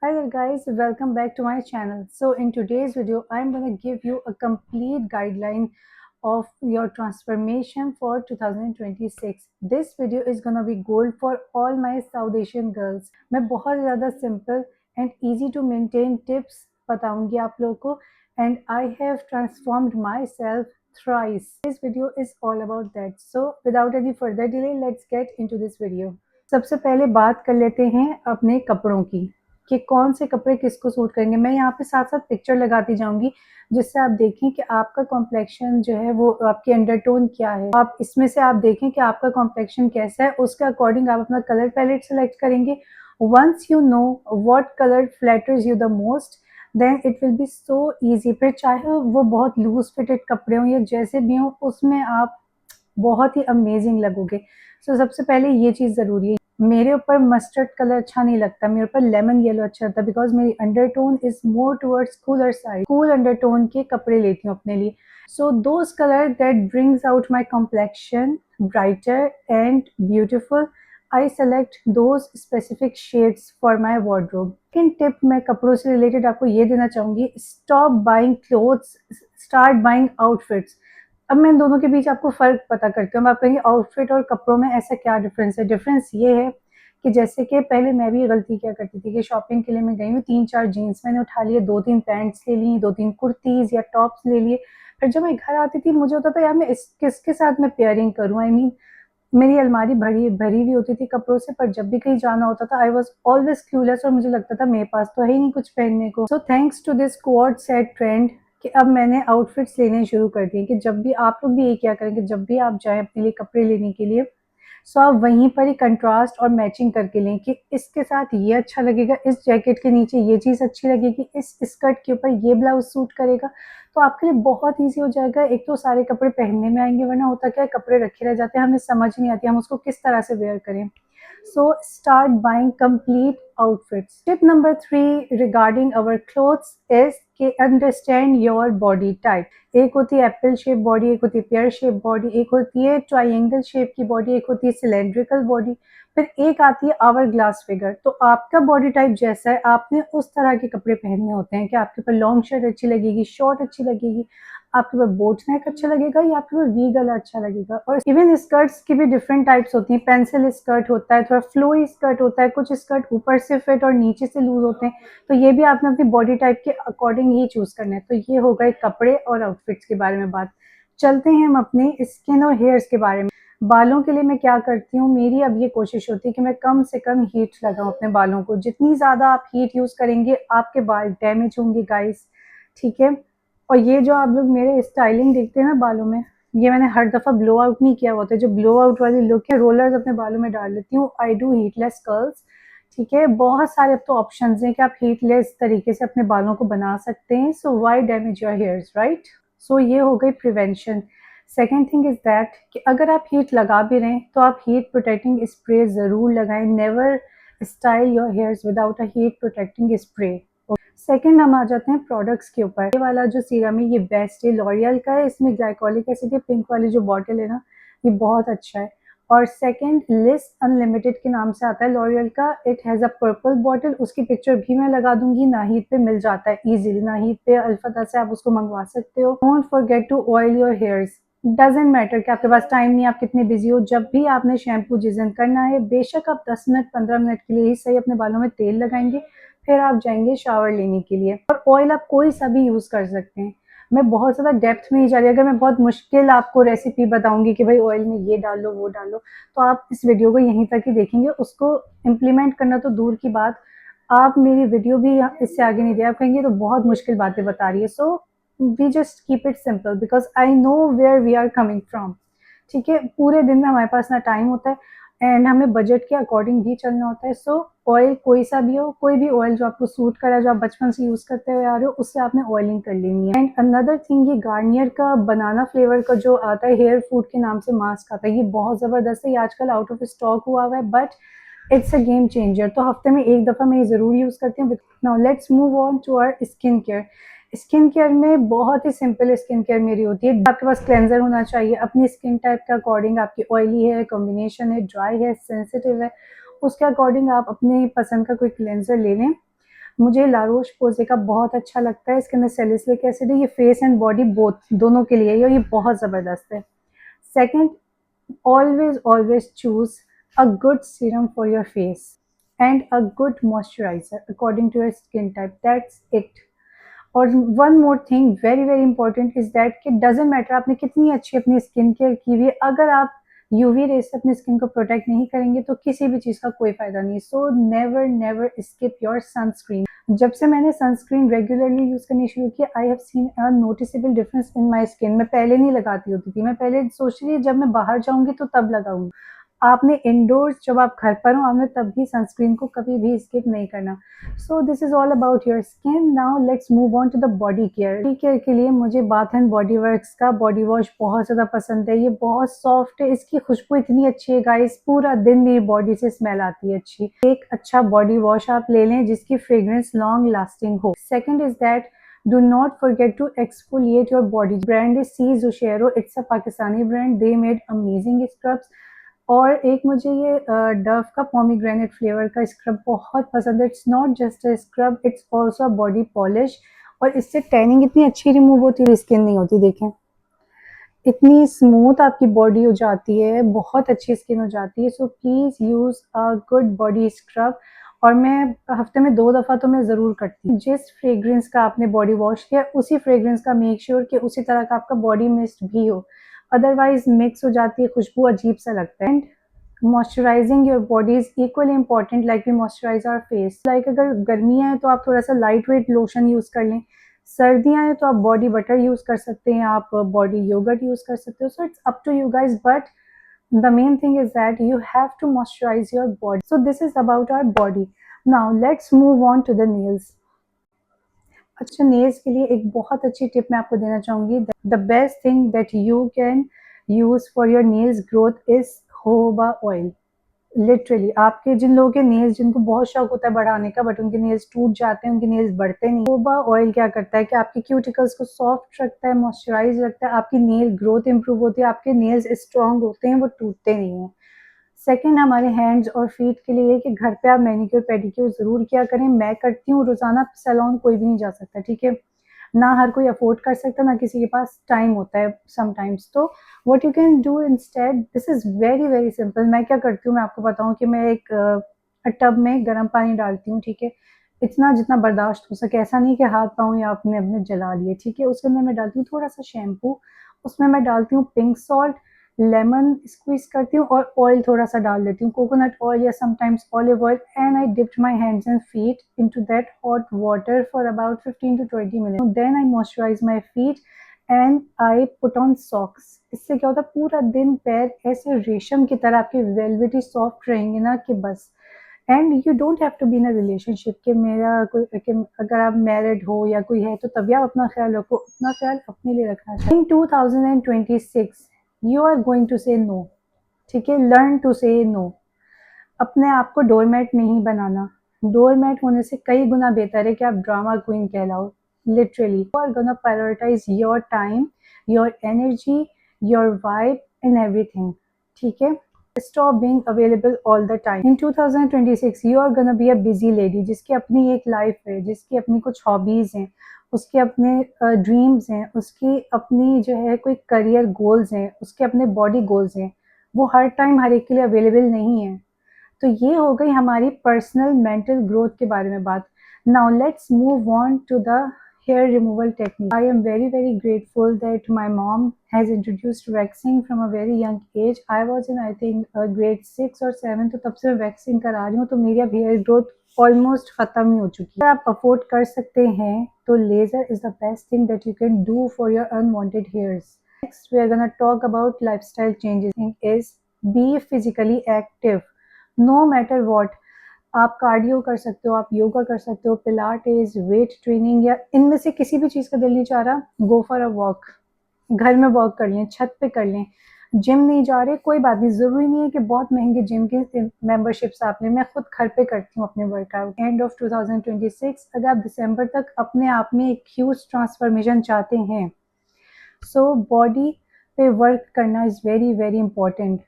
Hi there guys, welcome back to my channel. So in today's video, I'm going to give you a complete guideline of your transformation for 2026. This video is going to be gold for all my South Asian girls. मैं बहुत ज़्यादा simple and easy to maintain tips बताऊंगी आप लोगों को and I have transformed myself thrice. This video is all about that. So without any further delay, let's get into this video. सबसे पहले बात कर लेते हैं अपने कपड़ों की कि कौन से कपड़े किसको सूट करेंगे। मैं यहाँ पे साथ साथ पिक्चर लगाती जाऊंगी जिससे आप देखें कि आपका कॉम्प्लेक्शन जो है वो आपकी अंडरटोन क्या है। आप इसमें से आप देखें कि आपका कॉम्प्लेक्शन कैसा है, उसके अकॉर्डिंग आप अपना कलर पैलेट सेलेक्ट करेंगे। Once you know what colour flatters you the most then it will be so easy. फिर चाहे वो बहुत लूज फिटेड कपड़े हों या जैसे भी हों, उसमें आप बहुत ही अमेजिंग लगोगे। सो सबसे पहले ये चीज़ ज़रूरी है। मेरे ऊपर मस्टर्ड कलर अच्छा नहीं लगता, मेरे ऊपर लेमन येलो अच्छा लगता है बिकॉज मेरी undertone is more towards cooler side. Cool undertone के कपड़े लेती हूँ अपने लिए। So those colour that brings out my complexion brighter and beautiful, I select those specific shades for my wardrobe. Second tip मैं कपड़ों से रिलेटेड आपको ये देना चाहूँगी, stop buying clothes, start buying outfits. अब मैं इन दोनों के बीच आपको फ़र्क पता करती हूँ। आप कहेंगे आउटफिट और कपड़ों में ऐसा क्या डिफरेंस है? डिफरेंस ये है कि जैसे कि पहले मैं भी गलती क्या करती थी कि शॉपिंग के लिए मैं गई हूँ, 3-4 जीन्स मैंने उठा लिए, 2-3 पैंट्स ले ली, 2-3 कुर्तीज़ या टॉप्स ले लिए। फिर जब मैं घर आती थी मुझे होता था यार मैं इस किसके साथ मैं पेयरिंग करूँ? मेरी अलमारी भरी भरी हुई होती थी कपड़ों से, पर जब भी कहीं जाना होता था आई वॉज ऑलवेज क्लूलेस और मुझे लगता था मेरे पास तो है ही नहीं कुछ पहनने को। So thanks to this quad set trend कि अब मैंने आउटफिट्स लेने शुरू कर दिए कि जब भी आप लोग भी ये क्या करें कि जब भी आप जाएं अपने लिए कपड़े लेने के लिए, सो आप वहीं पर ही कंट्रास्ट और मैचिंग करके लें कि इसके साथ ये अच्छा लगेगा, इस जैकेट के नीचे ये चीज़ अच्छी लगेगी, इस स्कर्ट के ऊपर ये ब्लाउज सूट करेगा। तो आपके लिए बहुत ईजी हो जाएगा। एक तो सारे कपड़े पहनने में आएंगे, वरना होता क्या है कपड़े रखे रह जाते हैं, हमें समझ नहीं आती हम उसको किस तरह से वेयर करें। So start buying complete outfits. Tip number 3 regarding our clothes is कि understand your body type. एक होती है एप्पल शेप बॉडी, एक होती है पेयर शेप बॉडी, एक होती है ट्राइंगल शेप की बॉडी, एक होती है सिलेंड्रिकल बॉडी, फिर एक आती है आवर ग्लास फिगर। तो आपका बॉडी टाइप जैसा है आपने उस तरह के कपड़े पहनने होते हैं कि आपके ऊपर लॉन्ग शर्ट अच्छी लगेगी, शॉर्ट अच्छी लगेगी, आपके ऊपर बोट नेक अच्छा लगेगा या आपके ऊपर वी गला अच्छा लगेगा। और इवन स्कर्ट्स की भी डिफरेंट टाइप्स होती हैं। पेंसिल स्कर्ट होता है, थोड़ा फ्लोई स्कर्ट होता है, कुछ स्कर्ट ऊपर से फिट और नीचे से लूज होते हैं। तो ये भी आपने अपनी बॉडी टाइप के अकॉर्डिंग ही चूज करना है। तो ये हो गए कपड़े और आउटफिट्स के बारे में बात। चलते हैं हम अपने स्किन और हेयर्स के बारे में। बालों के लिए मैं क्या करती हूँ, मेरी अब ये कोशिश होती है कि मैं कम से कम हीट लगाऊं अपने बालों को। जितनी ज़्यादा आप हीट यूज़ करेंगे आपके बाल डैमेज होंगे गाइस, ठीक है। और ये जो आप लोग मेरे स्टाइलिंग देखते हैं ना बालों में, ये मैंने हर दफ़ा ब्लो आउट नहीं किया होता है। जो ब्लो आउट वाली लुक है, रोलर्स अपने बालों में डाल लेती हूँ। आई डू हीटलेस कर्ल्स, ठीक है। बहुत सारे अब तो ऑप्शंस हैं कि आप हीटलेस तरीके से अपने बालों को बना सकते हैं। So why damage your hairs, right. So ये हो गई prevention. Second thing is that कि अगर आप हीट लगा भी रहे हैं तो आप हीट प्रोटेक्टिंग स्प्रे ज़रूर लगाएं। Never style your hairs without a heat protecting spray. Second हम आ जाते हैं प्रोडक्ट्स के ऊपर। ये वाला जो सीरम है ये बेस्ट है, लॉरियल का है, इसमें ग्लाइकोलिक एसिड है। पिंक वाली जो बॉटल है ना, ये बहुत अच्छा है। और सेकेंड लिस अनलिमिटेड के नाम से आता है लॉरियल का। It has a purple bottle, उसकी पिक्चर भी मैं लगा दूंगी। नाहीद पे मिल जाता है इजीली, नाहीद पे अल्फादा से आप उसको मंगवा सकते हो। Don't forget to oil your hairs. Doesn't matter कि आपके पास टाइम नहीं, आप कितने बिजी हो, जब भी आपने शैम्पू जिजन करना है, बेशक आप 10 मिनट 15 मिनट के लिए ही सही अपने बालों में तेल लगाएंगे, फिर आप जाएंगे शावर लेने के लिए। और ऑयल आप कोई सा भी यूज़ कर सकते हैं। मैं बहुत ज़्यादा डेप्थ में नहीं जा रही। अगर मैं बहुत मुश्किल आपको रेसिपी बताऊंगी कि भाई ऑयल में ये डाल लो वो डाल लो, तो आप इस वीडियो को यहीं तक ही देखेंगे। उसको इम्प्लीमेंट करना तो दूर की बात, आप मेरी वीडियो भी इससे आगे नहीं दे, आप कहेंगे तो बहुत मुश्किल बातें बता रही है। So we just keep it simple because I know where we are coming from, ठीक है। पूरे दिन में हमारे पास ना टाइम होता है एंड हमें बजट के अकॉर्डिंग भी चलना होता है। सो ऑयल कोई सा भी हो, कोई भी ऑयल जो आपको सूट करा, जो आप बचपन से यूज़ करते हुए आ रहे हो, उससे आपने ऑयलिंग कर लेनी है। एंड अनदर थिंग, ये गार्नियर का बनाना फ्लेवर का जो आता है हेयर फूड के नाम से मास्क आता है, ये बहुत ज़बरदस्त है। ये आजकल आउट ऑफ स्टॉक हुआ हुआ है but it's a game changer. तो हफ्ते में एक दफ़ा मैं ये ज़रूर यूज़ करती हूँ। Now let's move on to our skin care. Skin care में बहुत ही सिंपल स्किन केयर मेरी होती है। आपके पास क्लेंजर होना चाहिए अपनी स्किन टाइप के अकॉर्डिंग। आपकी ऑयली है, कॉम्बिनेशन है, ड्राई है, सेंसिटिव है, उसके अकॉर्डिंग आप अपने पसंद का कोई क्लेंजर ले लें। मुझे ला रोच पोज़े का बहुत अच्छा लगता है, इसके अंदर सैलिसिलिक एसिड है, ये फेस एंड बॉडी बोथ दोनों के लिए है और ये बहुत ज़बरदस्त है। Second, always choose a good serum for your face and a good moisturizer according to your skin type. That's it. और one more thing very very important is that कि डजेंट मैटर आपने कितनी अच्छी अपनी स्किन केयर की हुई है, अगर आप यूवी रेस से अपनी स्किन को प्रोटेक्ट नहीं करेंगे तो किसी भी चीज़ का कोई फायदा नहीं। So never never skip your sunscreen. जब से मैंने सनस्क्रीन रेगुलरली यूज़ करनी शुरू की, I have seen a noticeable difference in my skin. मैं पहले नहीं लगाती होती थी, मैं पहले सोच रही जब मैं बाहर जाऊंगी तो तब लगाऊंगी। आपने इंडोर्स जब आप घर पर हो, आपने तब भी सनस्क्रीन को कभी भी स्किप नहीं करना। So this is all about your skin. Now let's move on to the body care. Body care के लिए मुझे बाथ एंड बॉडी वर्क्स का बॉडी वॉश बहुत ज़्यादा पसंद है। ये बहुत सॉफ्ट है, इसकी खुशबू इतनी अच्छी है गाइस, पूरा दिन मेरी बॉडी से स्मेल आती है अच्छी। एक अच्छा बॉडी वॉश आप ले लें जिसकी फ्रेग्रेंस लॉन्ग लास्टिंग हो। Second is that do not forget to exfoliate your body. Brand is C Zucchero. It's a Pakistani brand. They made amazing scrubs. और एक मुझे ये डव का पोमीग्रेनेट फ्लेवर का स्क्रब बहुत पसंद है। It's not just a scrub, it's also a body polish. और इससे टैनिंग इतनी अच्छी रिमूव होती है, स्किन नहीं होती। देखें इतनी स्मूथ आपकी बॉडी हो जाती है, बहुत अच्छी स्किन हो जाती है। So please use a good body scrub. और मैं हफ्ते में 2 दफ़ा तो मैं ज़रूर करती हूँ। जिस फ्रेग्रेंस का आपने बॉडी वॉश किया उसी फ्रेग्रेंस का मेक श्योर कि उसी तरह का आपका बॉडी मिस्ट भी हो, अदरवाइज मिक्स हो जाती है, खुशबू अजीब सा लगता है। And moisturising your body is equally important like we moisturise our face. Like अगर गर्मियाँ हैं तो आप थोड़ा सा लाइट वेट लोशन यूज़ कर लें, सर्दियाँ हैं तो आप बॉडी बटर यूज़ कर सकते हैं, आप बॉडी योगर्ट यूज़ कर सकते हो। So it's up to you guys, but the main thing is that you have to moisturize your body. So this is about our body. Now let's move on to the nails. अच्छा, nails के लिए एक बहुत अच्छी tip मैं आपको देना चाहूँगी। The best thing that you can use for your nails growth is होबा ऑयल। लिटरली आपके जिन लोगों के नेल्स, जिनको बहुत शौक होता है बढ़ाने का बट उनके नेल्स टूट जाते हैं, उनके नेल्स बढ़ते नहीं, होबा ऑयल क्या करता है कि आपके क्यूटिकल्स को सॉफ्ट रखता है, मॉइस्चराइज रखता है, आपकी नेल ग्रोथ इंप्रूव होती है, आपके नेल्स स्ट्रॉन्ग होते हैं, वो टूटते नहीं हैं। सेकंड, हमारे हैंड्स और फीट के लिए कि घर पे आप मैनिक्योर पेडिक्योर ज़रूर किया करें। मैं करती हूँ, रोज़ाना सैलून कोई भी नहीं जा सकता, ठीक है, ना हर कोई अफोर्ड कर सकता, ना किसी के पास टाइम होता है समटाइम्स। तो what you can do instead, this is very very simple. मैं क्या करती हूँ मैं आपको बताऊँ कि मैं एक टब में गर्म पानी डालती हूँ, ठीक है, इतना जितना बर्दाश्त हो सके, ऐसा नहीं कि हाथ पाँव या अपने अपने जला लिए, ठीक है। उसके अंदर मैं डालती हूँ थोड़ा सा शैम्पू, उसमें मैं डालती हूँ पिंक सॉल्ट, लेमन स्क्वीज करती हूँ और ऑयल थोड़ा सा डाल देती हूँ, कोकोनट ऑयल या sometimes olive oil, and I dipped my hands and feet into that hot water for about 15 to 20 minutes. Then I moisturise my feet and I put on socks. इससे क्या होता है, पूरा दिन पैर ऐसे रेशम की तरह आपके वेलवेटी सॉफ्ट रहेंगे ना कि बस। And you don't have to be in a relationship कि मेरा कोई कि अगर आप मैरिड हो या कोई है तो तभी आप अपना ख्याल रखो, अपना ख्याल अपने लिए रखना चाहिए। इन 2026 यू आर गोइंग टू से नो, ठीक है, लर्न टू से नो। अपने आप को डोरमैट नहीं बनाना। डोरमैट होने से कई गुना बेहतर है कि आप ड्रामा क्वीन कहलाओ। Literally you are gonna prioritize your time, your energy, your vibe and everything, ठीक है। Stop being available all the time. In 2026 you are gonna be a busy lady जिसकी अपनी एक लाइफ है, जिसकी अपनी कुछ हॉबीज हैं, उसके अपने ड्रीम्स हैं, उसकी अपनी जो है कोई करियर गोल्स हैं, उसके अपने बॉडी गोल्स हैं। वो हर टाइम हर एक के लिए अवेलेबल नहीं है। तो ये हो गई हमारी पर्सनल मेंटल ग्रोथ के बारे में बात। Now let's move on to the hair removal technique. I am very grateful that my mom has introduced waxing from a very young age. I was in I think grade 6 or 7, तो तब से मैं waxing करा रही हूँ, तो मेरी अब हेयर ग्रोथ ऑलमोस्ट खत्म ही हो चुकी है। अगर आप अफोर्ड कर सकते हैं तो laser is the best thing that you can do for your unwanted hairs. Next we are gonna talk about lifestyle changes. Is be physically active no matter what. आप कार्डियो कर सकते हो, आप योगा कर सकते हो, पिलाटेस, वेट ट्रेनिंग, या इनमें से किसी भी चीज़ का दिल नहीं चाह रहा, गो फॉर अ वॉक। घर में वॉक कर लें, छत पे कर लें, जिम नहीं जा रहे कोई बात नहीं, ज़रूरी नहीं है कि बहुत महंगे जिम की मेंबरशिप्स आप लें। मैं खुद घर पे करती हूँ अपने वर्कआउट। एंड ऑफ 2026 अगर आप दिसंबर तक अपने आप में एक ह्यूज ट्रांसफॉर्मेशन चाहते हैं, सो बॉडी पे वर्क करना is very important.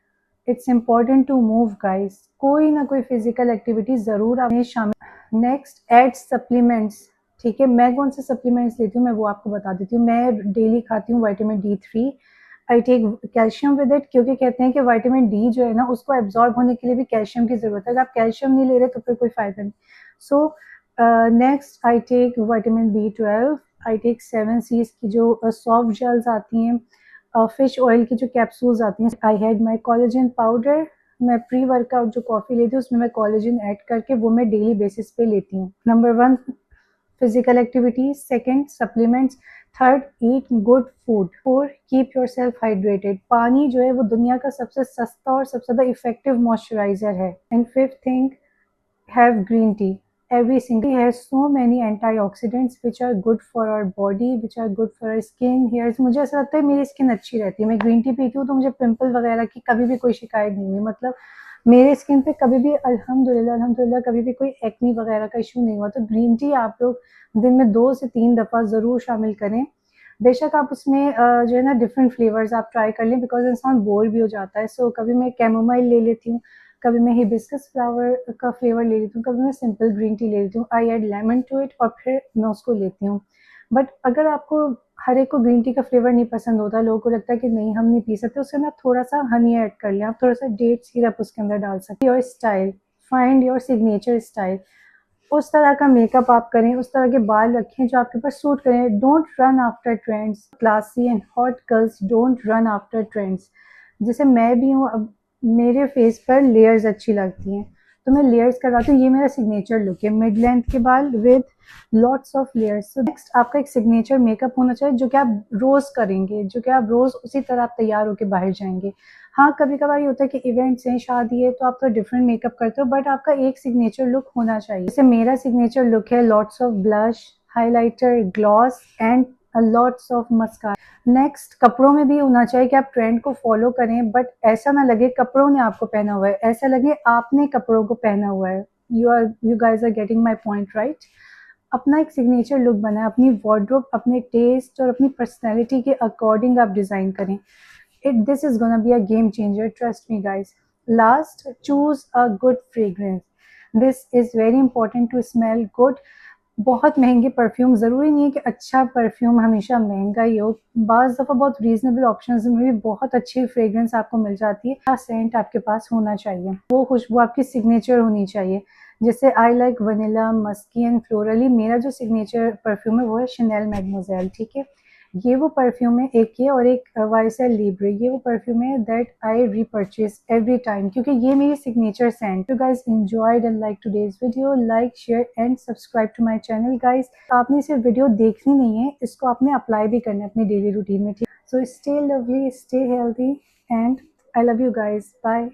It's important to move guys. कोई ना कोई फिजिकल एक्टिविटी ज़रूर आपने शामिल। Next add supplements. ठीक है, मैं कौन से सप्लीमेंट्स लेती हूँ मैं वो आपको बता देती हूँ। मैं डेली खाती हूँ vitamin D3। I take calcium with it, क्योंकि कहते हैं कि विटामिन डी जो है ना उसको एब्जॉर्ब होने के लिए भी कैल्शियम की ज़रूरत है। अगर आप कैल्शियम नहीं ले रहे तो फिर कोई फ़ायदा नहीं। So next I take vitamin B12। I take 7 C's की जो सॉफ्ट जेल्स आती हैं, फिश ऑयल की जो कैप्सूल्स आती हैं। I had my collagen powder. मैं प्री वर्कआउट जो कॉफ़ी लेती हूँ उसमें मैं कोलेजन ऐड करके वो मैं डेली बेसिस पे लेती हूँ। Number 1 physical activity, second supplements, third eat good food, four keep your self hydrated. पानी जो है वो दुनिया का सबसे सस्ता और सबसे ज़्यादा इफेक्टिव मॉइस्चराइजर है। And fifth thing, have green tea. Every single tea has so many antioxidants which are good for our body, which are good for our skin, hairs। मुझे ऐसा लगता है मेरी स्किन अच्छी रहती है। मैं ग्रीन टी पीती हूँ तो मुझे पिंपल वगैरह की कभी भी कोई शिकायत नहीं हुई। मतलब मेरे स्किन पे कभी भी अल्हम्दुलिल्लाह अल्हम्दुलिल्लाह कभी भी कोई एक्नी वगैरह का इशू नहीं हुआ। तो ग्रीन टी आप लोग दिन में 2 से 3 दफ़ा ज़रूर शामिल करें। बेशक आप उसमें जो है ना डिफरेंट फ्लेवर्स आप ट्राई कर लें, बिकॉज इंसान बोर भी हो जाता है। सो कभी मैं कैमोमाइल ले लेती हूँ, कभी मैं हिबिस्कस फ्लावर का फ्लेवर ले लेती हूँ, कभी मैं सिंपल ग्रीन टी ले लेती हूँ। I add lemon to it और फिर मैं उसको लेती हूँ। बट अगर आपको हर एक को ग्रीन टी का फ्लेवर नहीं पसंद होता, लोगों को लगता है कि नहीं हम नहीं पी सकते, उसके अंदर थोड़ा सा हनी ऐड कर लें, आप थोड़ा सा डेट सिरप उसके अंदर डाल सकते हैं। Your style, find your signature style. उस तरह का मेकअप आप करें, उस तरह के बाल रखें जो आपके पास सूट करें। Don't run after trends. Classy and hot girls don't run after trends. जैसे मैं भी हूँ, अब मेरे फेस पर लेयर्स अच्छी लगती हैं तो मैं लेयर्स करवाती हूँ। ये मेरा सिग्नेचर लुक है, मिड लेंथ के बाल with lots of layers. So next आपका एक सिग्नेचर मेकअप होना चाहिए जो कि आप रोज़ करेंगे, जो कि आप रोज़ उसी तरह आप तैयार होकर बाहर जाएंगे। हाँ, कभी कभार ये होता है कि इवेंट्स हैं, शादी है, तो आप तो डिफरेंट मेकअप करते हो, बट आपका एक सिग्नेचर लुक होना चाहिए। जैसे मेरा सिग्नेचर लुक है lots of blush, highlighter, gloss and lots of mascara. Next कपड़ों में भी होना चाहिए कि आप ट्रेंड को फॉलो करें, बट ऐसा ना लगे कपड़ों ने आपको पहना हुआ है, ऐसा लगे आपने कपड़ों को पहना हुआ है। You guys are getting my point right. अपना एक सिग्नेचर लुक बनाए, अपनी वार्डरोब अपने टेस्ट और अपनी पर्सनैलिटी के अकॉर्डिंग आप डिज़ाइन करें। This is gonna be a game changer, trust me guys. Last, choose a good fragrance. This is very important to smell good. बहुत महंगे परफ्यूम, ज़रूरी नहीं है कि अच्छा परफ्यूम हमेशा महंगा ही हो। बाज़ दफ़ा बहुत रीजनेबल ऑप्शंस में भी बहुत अच्छी फ्रेग्रेंस आपको मिल जाती है। सेंट आपके पास होना चाहिए, वो खुशबू आपकी सिग्नेचर होनी चाहिए। जैसे I like vanilla, musky and florally. मेरा जो सिग्नेचर परफ्यूम है वो है शनेल मैडमोजेल। ठीक है, ये वो परफ्यूम है, एक ये और एक वाइसल लिब्रे। ये वो परफ्यूम है that I repurchase every time, क्योंकि ये मेरी signature scent. You guys enjoyed and like today's video, like share and subscribe to my channel guys. आपने सिर्फ वीडियो देखनी नहीं है, इसको आपने अप्लाई भी करना है अपनी डेली रूटीन में। ठीक, so stay lovely, stay healthy and I love you guys, bye.